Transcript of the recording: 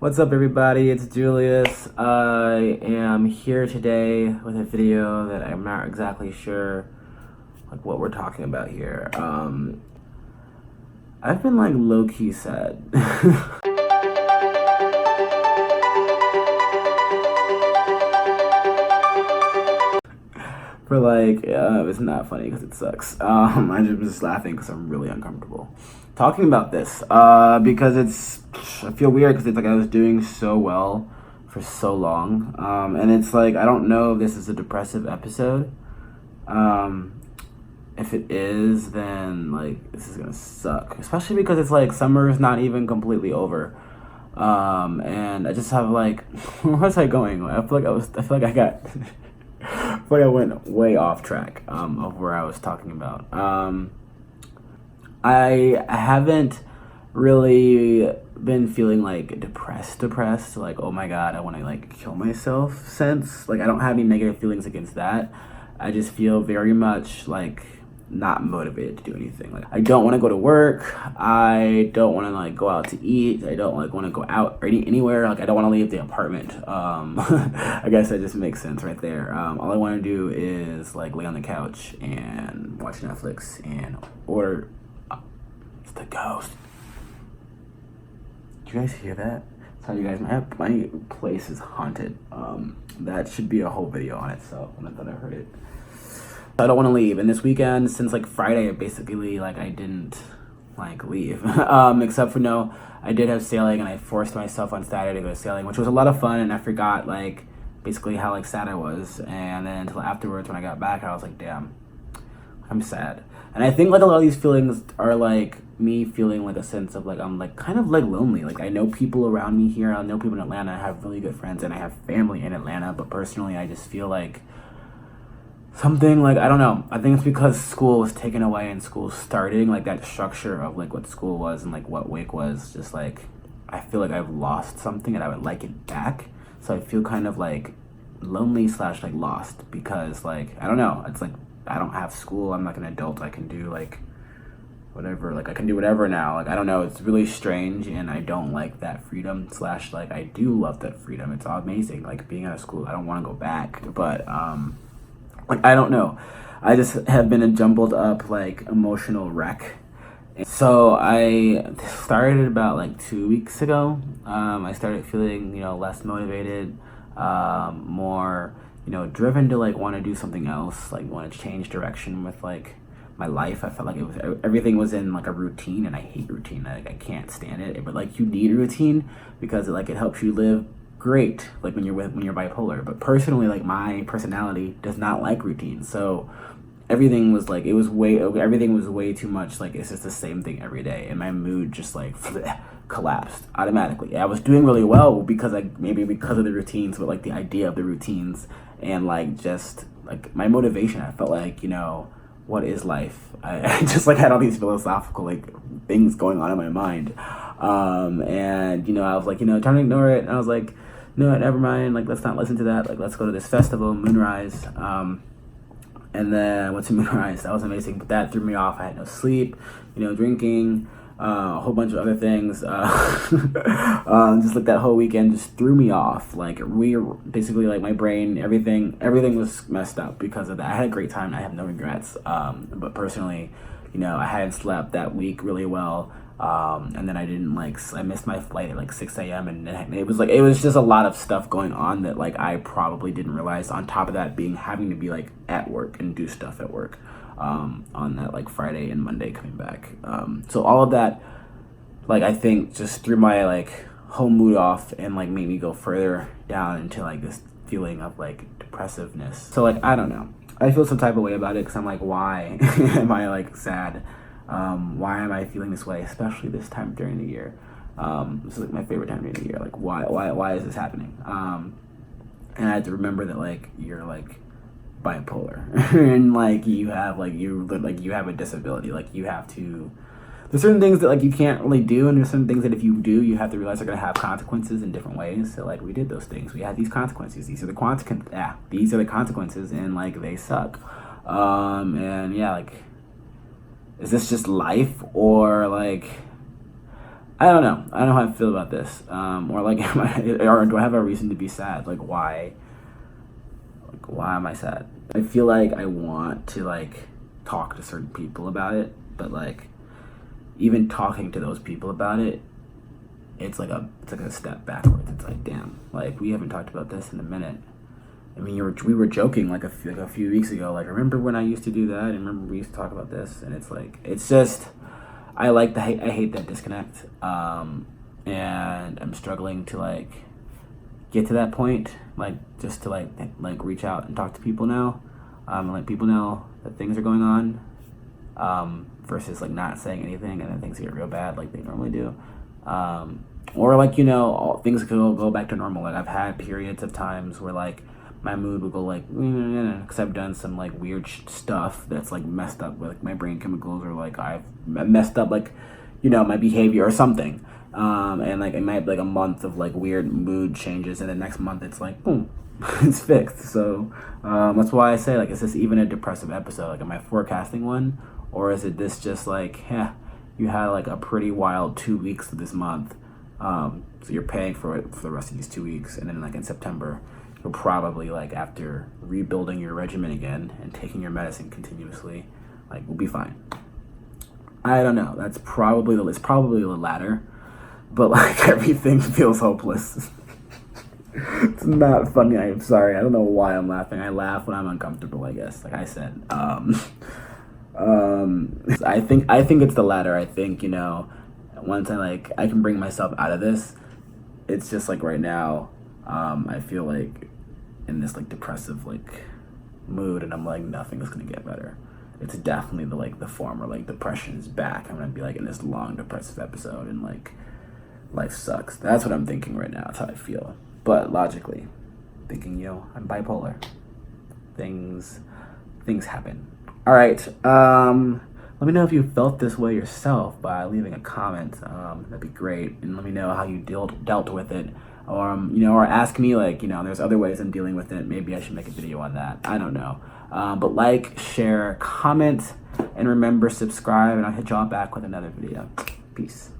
What's up, everybody? It's Julius. I am here today with a video that I'm not exactly sure like what we're talking about here. I've been like low-key sad. For like, it's not funny because it sucks. I'm just laughing because I'm really uncomfortable talking about this. Because I feel weird because it's like I was doing so well for so long. And it's like, I don't know if this is a depressive episode. If it is, then like, this is gonna suck. Especially because it's like, summer is not even completely over. And I just have like, where was I going? I feel like I got, I feel like I went way off track of where I was talking about. I haven't really been feeling like depressed, like, oh my god, I want to like kill myself since. Like, I don't have any negative feelings against that. I just feel very much like not motivated to do anything. Like, I don't want to go to work. I don't want to like go out to eat. I don't like want to go out or anywhere. Like, I don't want to leave the apartment. I guess that just makes sense right there. All I want to do is like lay on the couch and watch Netflix and order. It's the ghost. Do you guys hear that? Tell you guys, my place is haunted. That should be a whole video on itself when I thought I heard it. I don't want to leave, and this weekend, since like Friday, basically like I didn't like leave. Except for no, I did have sailing, and I forced myself on Saturday to go sailing, which was a lot of fun, and I forgot like basically how like sad I was, and then until afterwards when I got back, I was like, damn, I'm sad. And I think like a lot of these feelings are like me feeling like a sense of like I'm like kind of like lonely. Like, I know people around me here, I know people in Atlanta, I have really good friends, and I have family in Atlanta, but personally I just feel like something like, I don't know, I think it's because school was taken away and school starting, like that structure of like what school was and like what WIC was, just like I feel like I've lost something and I would like it back. So I feel kind of like lonely / like lost, because like I don't know, it's like I don't have school, I'm like an adult, I can do like whatever, like I can do whatever now. Like, I don't know, it's really strange, and I don't like that freedom / like I do love that freedom. It's all amazing, like being out of school. I don't want to go back, but like, I don't know, I just have been a jumbled up like emotional wreck. So I started about like 2 weeks ago. I started feeling, less motivated, more, driven to like want to do something else, like want to change direction with like my life. I felt like everything was in like a routine, and I hate routine. I can't stand it. But like, you need a routine because it helps you live great, like when you're bipolar. But personally, like, my personality does not like routine, so everything was way too much. Like, it's just the same thing every day, and my mood just like collapsed automatically. I was doing really well because of the routines, but like the idea of the routines and like just like my motivation, I felt like, what is life? I just like had all these philosophical like things going on in my mind. And I was like, trying to ignore it, and I was like, no, never mind, like, let's not listen to that, like, let's go to this festival, Moonrise. And then I went to Moonrise. That was amazing, but that threw me off. I had no sleep, drinking, a whole bunch of other things. Just like that whole weekend just threw me off. Like, basically, like, my brain, everything was messed up because of that. I had a great time. I have no regrets. But personally, I hadn't slept that week really well. And then I missed my flight at like 6 a.m. and it was just a lot of stuff going on that like I probably didn't realize, on top of that having to be like at work and do stuff at work, on that like Friday and Monday coming back. So all of that, like, I think just threw my like whole mood off and like made me go further down into like this feeling of like depressiveness. So like, I don't know, I feel some type of way about it because I'm like, why am I like sad? Why am I feeling this way, especially this time during the year? This is like my favorite time during the year. Like, why is this happening? And I had to remember that like you're like bipolar, and like you have a disability. Like, you have to. There's certain things that like you can't really do, and there's certain things that if you do, you have to realize are gonna have consequences in different ways. So like, we did those things. We had these consequences. These are the consequences, and like they suck. And yeah, like, is this just life, or like I don't know. I don't know how I feel about this. Or like, or do I have a reason to be sad? Like, why? Like, why am I sad? I feel like I want to like talk to certain people about it, but like, even talking to those people about it, it's like a step backwards. It's like, damn, like we haven't talked about this in a minute. I mean, we were joking like a few weeks ago. Like, remember when I used to do that? And remember we used to talk about this? And it's like, it's just, I hate that disconnect. And I'm struggling to like get to that point, like just to like reach out and talk to people now, and let people know that things are going on, versus like not saying anything and then things get real bad like they normally do. Or like, you know, things could go back to normal. Like I've had periods of times where like my mood will go like, because I've done some like weird stuff that's like messed up with like, my brain chemicals, or like I've messed up like, you know, my behavior or something. And like it might be like a month of like weird mood changes, and the next month it's like boom, it's fixed. So that's why I say, like, is this even a depressive episode? Like, am I forecasting one, or is it this just like, yeah, you had like a pretty wild 2 weeks of this month, so you're paying for it for the rest of these 2 weeks, and then like in September you'll probably, like, after rebuilding your regimen again and taking your medicine continuously, like, we'll be fine. I don't know. It's probably the latter, but like everything feels hopeless. It's not funny. I'm sorry. I don't know why I'm laughing. I laugh when I'm uncomfortable, I guess. Like I said, I think it's the latter. I think, you know, once I can bring myself out of this, it's just like right now, I feel like in this like depressive like mood, and I'm like, nothing is gonna get better. It's definitely the former like depression is back. I'm gonna be like in this long depressive episode, and like life sucks. That's what I'm thinking right now. That's how I feel. But logically, thinking, I'm bipolar. Things happen. All right. Let me know if you felt this way yourself by leaving a comment. That'd be great. And let me know how you dealt with it. Or, or ask me, like, there's other ways I'm dealing with it. Maybe I should make a video on that. I don't know. But like, share, comment, and remember, subscribe, and I'll hit y'all back with another video. Peace.